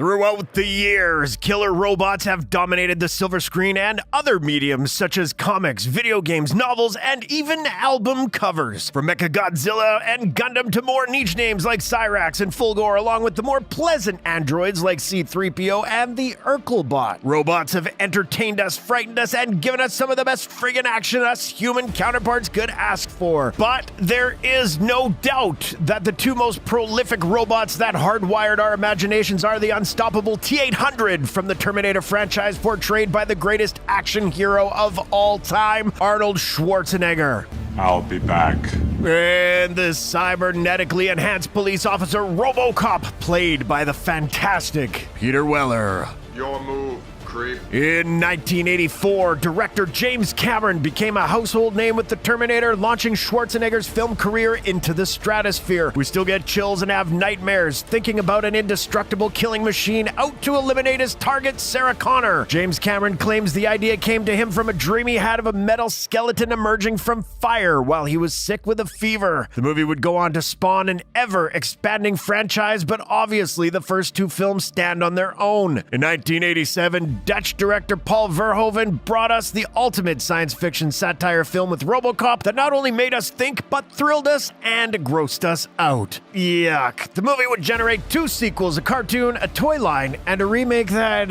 Throughout the years, killer robots have dominated the silver screen and other mediums such as comics, video games, novels, and even album covers. From Mechagodzilla and Gundam to more niche names like Cyrax and Fulgore, along with the more pleasant androids like C-3PO and the Urkelbot. Robots have entertained us, frightened us, and given us some of the best friggin' action us human counterparts could ask for. But there is no doubt that the two most prolific robots that hardwired our imaginations are the unstoppable T-800 from the Terminator franchise, portrayed by the greatest action hero of all time, Arnold Schwarzenegger. I'll be back. And the cybernetically enhanced police officer Robocop, played by the fantastic Peter Weller. Your move, creep. In 1984, director James Cameron became a household name with the Terminator, launching Schwarzenegger's film career into the stratosphere. We still get chills and have nightmares thinking about an indestructible killing machine out to eliminate his target, Sarah Connor. James Cameron claims the idea came to him from a dream he had of a metal skeleton emerging from fire while he was sick with a fever. The movie would go on to spawn an ever-expanding franchise, but obviously the first two films stand on their own. In 1987, Dutch director Paul Verhoeven brought us the ultimate science fiction satire film with Robocop that not only made us think, but thrilled us and grossed us out. Yuck. The movie would generate two sequels, a cartoon, a toy line, and a remake that,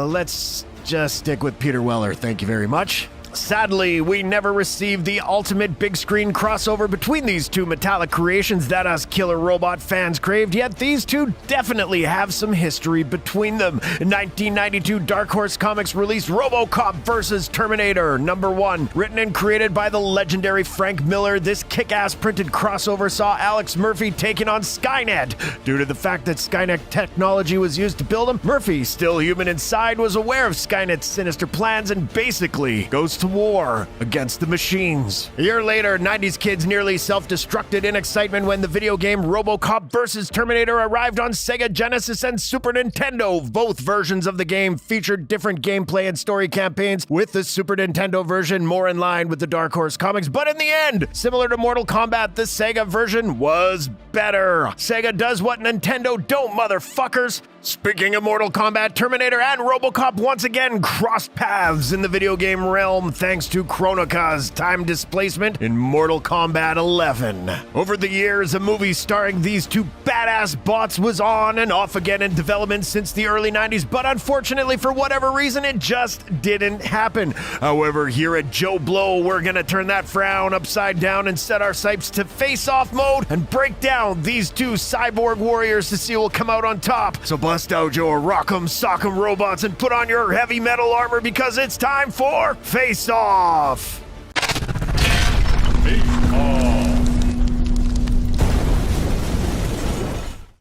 let's just stick with Peter Weller, thank you very much. Sadly, we never received the ultimate big screen crossover between these two metallic creations that us killer robot fans craved, yet these two definitely have some history between them. In 1992, Dark Horse Comics released Robocop vs. Terminator #1. Written and created by the legendary Frank Miller, this kick-ass printed crossover saw Alex Murphy taking on Skynet. Due to the fact that Skynet technology was used to build him, Murphy, still human inside, was aware of Skynet's sinister plans and basically goes to war against the machines. A year later, 90s kids nearly self-destructed in excitement when the video game Robocop vs. Terminator arrived on Sega Genesis and Super Nintendo. Both versions of the game featured different gameplay and story campaigns, with the Super Nintendo version more in line with the Dark Horse comics, but in the end, similar to Mortal Kombat, the Sega version was better. Sega does what Nintendo don't, motherfuckers. Speaking of Mortal Kombat, Terminator and Robocop once again crossed paths in the video game realm thanks to Chronika's time displacement in Mortal Kombat 11. Over the years, a movie starring these two badass bots was on and off again in development since the early 90s, but unfortunately, for whatever reason, it just didn't happen. However, here at JoBlo, we're gonna turn that frown upside down and set our sights to face-off mode and break down these two cyborg warriors to see who will come out on top. So bust out your rock'em sock'em robots and put on your heavy metal armor, because it's time for Face Off!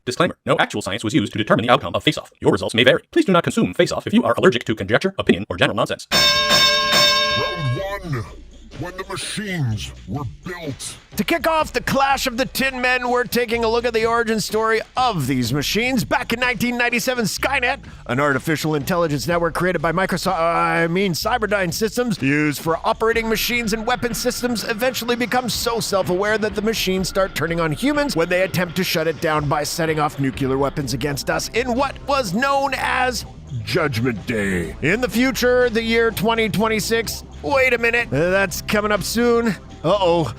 Disclaimer. No actual science was used to determine the outcome of Face Off. Your results may vary. Please do not consume Face Off if you are allergic to conjecture, opinion, or general nonsense. Round 1. When the machines were built. To kick off the Clash of the Tin Men, we're taking a look at the origin story of these machines. Back in 1997, Skynet, an artificial intelligence network created by Cyberdyne Systems, used for operating machines and weapon systems, eventually becomes so self-aware that the machines start turning on humans when they attempt to shut it down by setting off nuclear weapons against us in what was known as Judgment Day. In the future, the year 2026. Wait a minute, that's coming up soon. Uh-oh.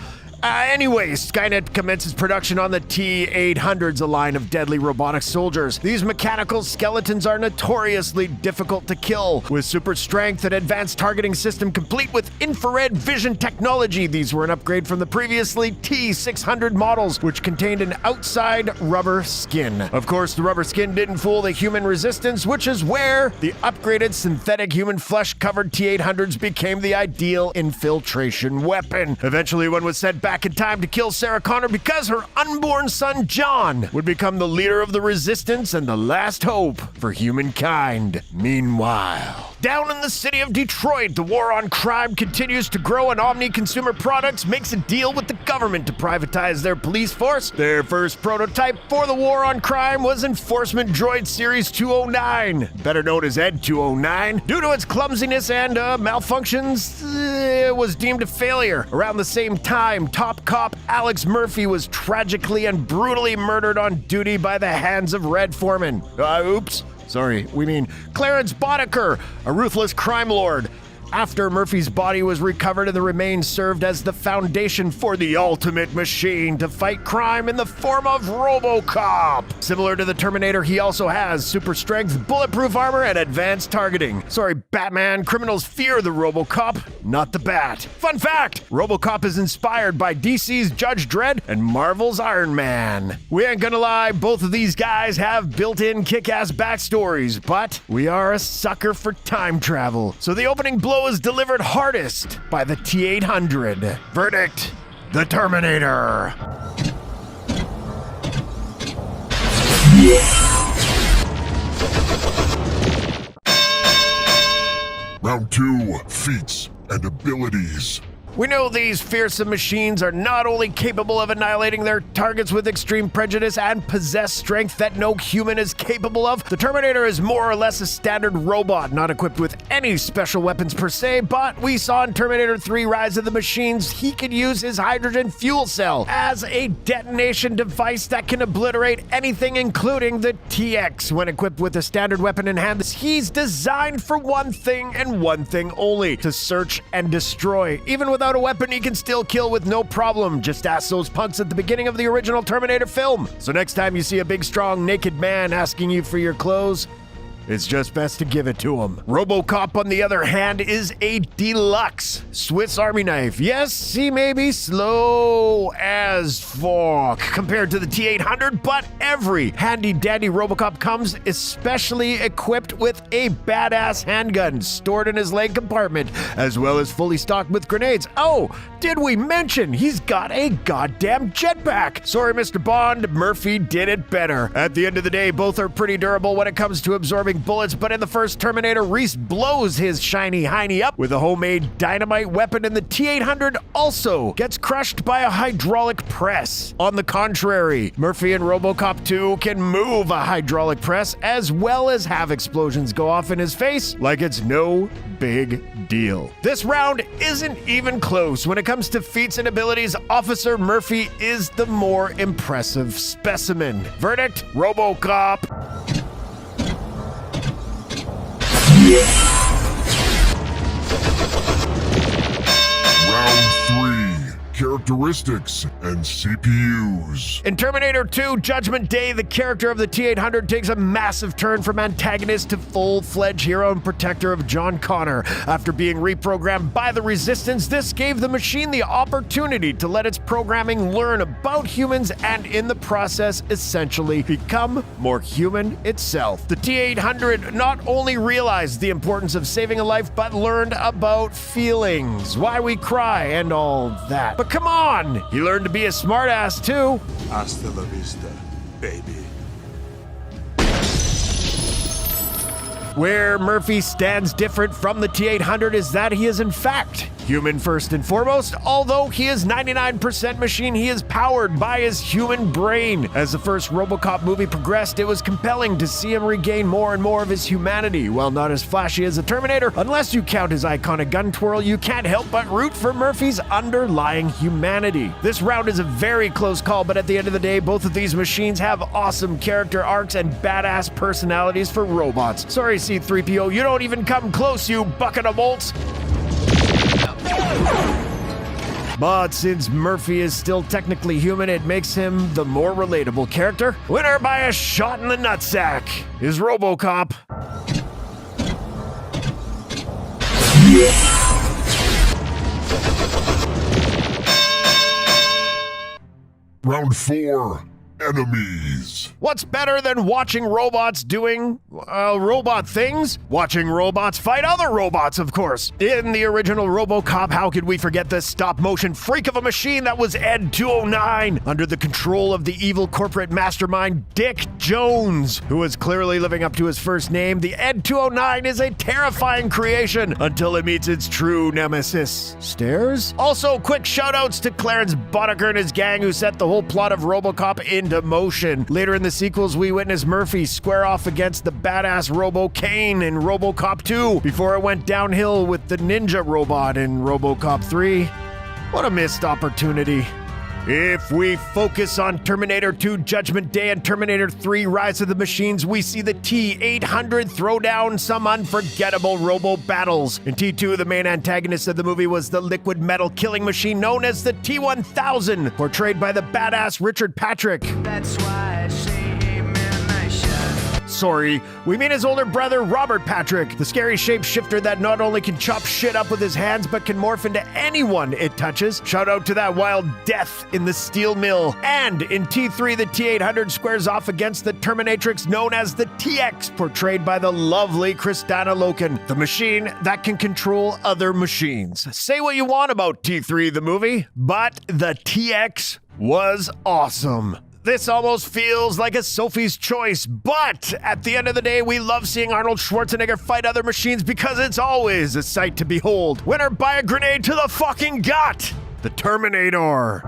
Anyways, Skynet commences production on the T-800s, a line of deadly robotic soldiers. These mechanical skeletons are notoriously difficult to kill. With super strength and advanced targeting system complete with infrared vision technology, these were an upgrade from the previously T-600 models, which contained an outside rubber skin. Of course, the rubber skin didn't fool the human resistance, which is where the upgraded synthetic human flesh-covered T-800s became the ideal infiltration weapon. Eventually, one was sent back in time to kill Sarah Connor because her unborn son John would become the leader of the resistance and the last hope for humankind. Meanwhile, down in the city of Detroit, the war on crime continues to grow, and Omni Consumer Products makes a deal with the government to privatize their police force. Their first prototype for the war on crime was Enforcement Droid Series 209, better known as Ed 209. Due to its clumsiness and malfunctions, it was deemed a failure. Around the same time, top cop Alex Murphy was tragically and brutally murdered on duty by the hands of Red Foreman. Oops. Sorry, we mean Clarence Boddicker, a ruthless crime lord. After Murphy's body was recovered and the remains served as the foundation for the ultimate machine to fight crime in the form of Robocop. Similar to the Terminator, he also has super strength, bulletproof armor, and advanced targeting. Sorry, Batman, criminals fear the Robocop, not the Bat. Fun fact, Robocop is inspired by DC's Judge Dredd and Marvel's Iron Man. We ain't gonna lie, both of these guys have built-in kick-ass backstories, but we are a sucker for time travel. So the opening blow is delivered hardest by the T-800. Verdict, the Terminator. Round 2, feats and abilities. We know these fearsome machines are not only capable of annihilating their targets with extreme prejudice and possess strength that no human is capable of. The Terminator is more or less a standard robot, not equipped with any special weapons per se, but we saw in Terminator 3 Rise of the Machines he could use his hydrogen fuel cell as a detonation device that can obliterate anything, including the TX. When equipped with a standard weapon in hand, he's designed for one thing and one thing only: to search and destroy. Even without a weapon, he can still kill with no problem. Just ask those punks at the beginning of the original Terminator film. So next time you see a big, strong, naked man asking you for your clothes, it's just best to give it to him. Robocop, on the other hand, is a deluxe Swiss Army knife. Yes, he may be slow as fuck compared to the T-800, but every handy-dandy Robocop comes especially equipped with a badass handgun stored in his leg compartment, as well as fully stocked with grenades. Oh, did we mention he's got a goddamn jetpack? Sorry, Mr. Bond, Murphy did it better. At the end of the day, both are pretty durable when it comes to absorbing bullets, but in the first Terminator, Reese blows his shiny hiney up with a homemade dynamite weapon, and the T-800 also gets crushed by a hydraulic press. On the contrary, Murphy and Robocop 2 can move a hydraulic press as well as have explosions go off in his face like it's no big deal. This round isn't even close. When it comes to feats and abilities, Officer Murphy is the more impressive specimen. Verdict, Robocop. Round 3, characteristics and CPUs. In Terminator 2 Judgment Day, the character of the T-800 takes a massive turn from antagonist to full-fledged hero and protector of John Connor. After being reprogrammed by the Resistance, this gave the machine the opportunity to let its programming learn about humans and in the process essentially become more human itself. The T-800 not only realized the importance of saving a life, but learned about feelings, why we cry, and all that. But come on, he learned to be a smartass too. Hasta la vista, baby. Where Murphy stands different from the T-800 is that he is in fact human first and foremost. Although he is 99% machine, he is powered by his human brain. As the first Robocop movie progressed, it was compelling to see him regain more and more of his humanity. While not as flashy as the Terminator, unless you count his iconic gun twirl, you can't help but root for Murphy's underlying humanity. This round is a very close call, but at the end of the day, both of these machines have awesome character arcs and badass personalities for robots. Sorry, C-3PO, you don't even come close, you bucket of bolts. But since Murphy is still technically human, it makes him the more relatable character. Winner by a shot in the nutsack is Robocop. Round 4, enemies. What's better than watching robots doing, robot things? Watching robots fight other robots, of course. In the original Robocop, how could we forget the stop-motion freak of a machine that was Ed 209, under the control of the evil corporate mastermind Dick Jones, who was clearly living up to his first name. The Ed 209 is a terrifying creation until it meets its true nemesis, Stairs. Also, quick shoutouts to Clarence Boddicker and his gang who set the whole plot of Robocop into motion. Later in the sequels, we witnessed Murphy square off against the badass Robo Kane in Robocop 2 before it went downhill with the ninja robot in Robocop 3. What a missed opportunity. If we focus on Terminator 2 Judgment Day and Terminator 3 Rise of the Machines, we see the T-800 throw down some unforgettable robo battles. In T2, the main antagonist of the movie was the liquid metal killing machine known as the T-1000, portrayed by the badass Richard Patrick. That's why I say amen, I shout. Sorry, we mean his older brother, Robert Patrick, the scary shapeshifter that not only can chop shit up with his hands, but can morph into anyone it touches. Shout out to that wild death in the steel mill. And in T3, the T-800 squares off against the Terminatrix known as the TX, portrayed by the lovely Kristanna Loken, the machine that can control other machines. Say what you want about T3, the movie, but the TX was awesome. This almost feels like a Sophie's Choice, but at the end of the day, we love seeing Arnold Schwarzenegger fight other machines because it's always a sight to behold. Winner by a grenade to the fucking gut! The Terminator.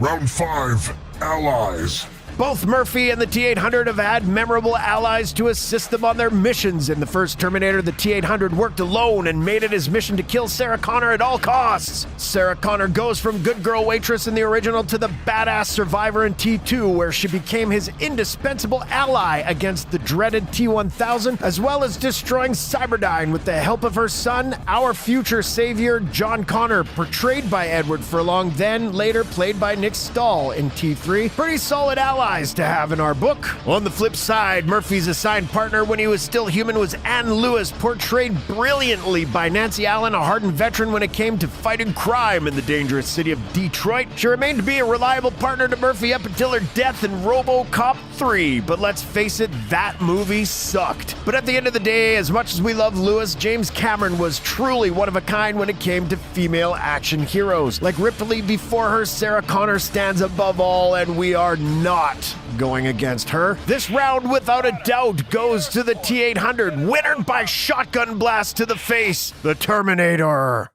Round 5, Allies. Both Murphy and the T-800 have had memorable allies to assist them on their missions. In the first Terminator, the T-800 worked alone and made it his mission to kill Sarah Connor at all costs. Sarah Connor goes from good girl waitress in the original to the badass survivor in T2, where she became his indispensable ally against the dreaded T-1000, as well as destroying Cyberdyne with the help of her son, our future savior, John Connor, portrayed by Edward Furlong, then later played by Nick Stahl in T3. Pretty solid allies to have in our book. On the flip side, Murphy's assigned partner when he was still human was Ann Lewis, portrayed brilliantly by Nancy Allen, a hardened veteran when it came to fighting crime in the dangerous city of Detroit. She remained to be a reliable partner to Murphy up until her death in Robocop 3, but let's face it, that movie sucked. But at the end of the day, as much as we love Lewis, James Cameron was truly one of a kind when it came to female action heroes. Like Ripley before her, Sarah Connor stands above all, and we are not going against her. This round, without a doubt, goes to the T-800, winner by shotgun blast to the face, the Terminator.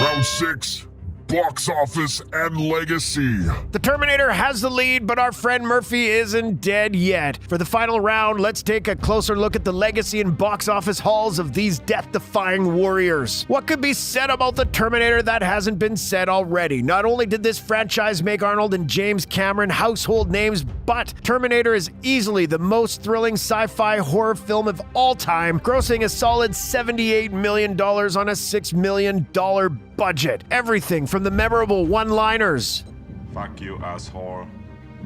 Round 6, Box Office and Legacy. The Terminator has the lead, but our friend Murphy isn't dead yet. For the final round, let's take a closer look at the legacy and box office hauls of these death-defying warriors. What could be said about the Terminator that hasn't been said already? Not only did this franchise make Arnold and James Cameron household names, but Terminator is easily the most thrilling sci-fi horror film of all time, grossing a solid $78 million on a $6 million budget. Everything from the memorable one-liners Fuck you, asshole.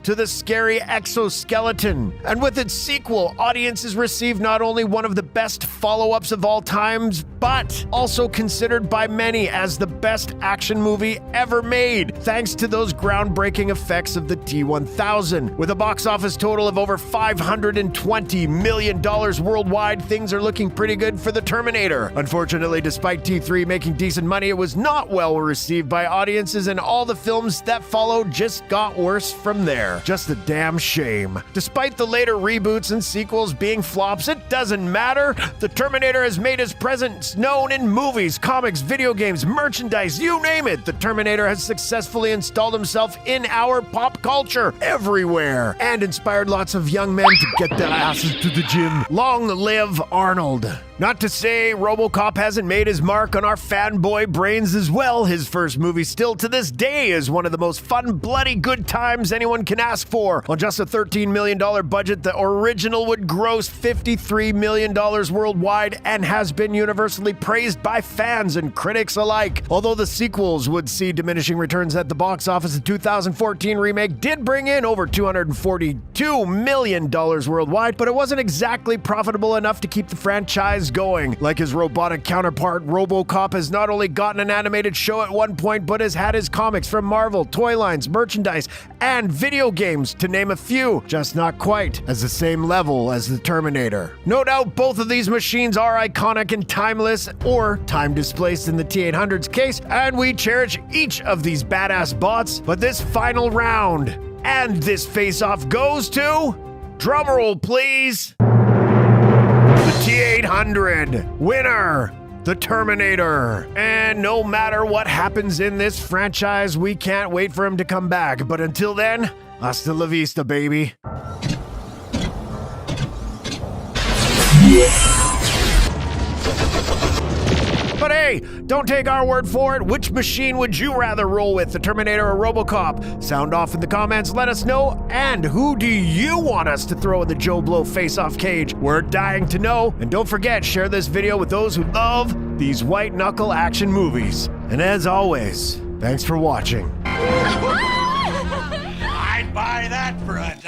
to the scary exoskeleton. And with its sequel, audiences received not only one of the best follow-ups of all times, but also considered by many as the best action movie ever made, thanks to those groundbreaking effects of the T-1000. With a box office total of over $520 million worldwide, things are looking pretty good for the Terminator. Unfortunately, despite T3 making decent money, it was not well received by audiences, and all the films that followed just got worse from there. Just a damn shame. Despite the later reboots and sequels being flops, it doesn't matter. The Terminator has made his presence known in movies, comics, video games, merchandise, you name it. The Terminator has successfully installed himself in our pop culture everywhere and inspired lots of young men to get their asses to the gym. Long live Arnold. Not to say Robocop hasn't made his mark on our fanboy brains as well. His first movie still to this day is one of the most fun, bloody good times anyone can ask for. On just a $13 million budget, the original would gross $53 million worldwide and has been universally praised by fans and critics alike. Although the sequels would see diminishing returns at the box office, the 2014 remake did bring in over $242 million worldwide, but it wasn't exactly profitable enough to keep the franchise going. Like his robotic counterpart, Robocop has not only gotten an animated show at one point, but has had his comics from Marvel, toy lines, merchandise, and video games, to name a few, just not quite as the same level as the Terminator. No doubt both of these machines are iconic and timeless, or time displaced in the T-800's case, and we cherish each of these badass bots, but this final round and this face-off goes to, drumroll please, the T-800. Winner the Terminator. And no matter what happens in this franchise, we can't wait for him to come back. But until then, hasta la vista, baby. But hey, don't take our word for it. Which machine would you rather roll with, the Terminator or Robocop? Sound off in the comments, let us know. And who do you want us to throw in the JoBlo face-off cage? We're dying to know. And don't forget, share this video with those who love these white-knuckle action movies. And as always, thanks for watching. I'd buy that for $1.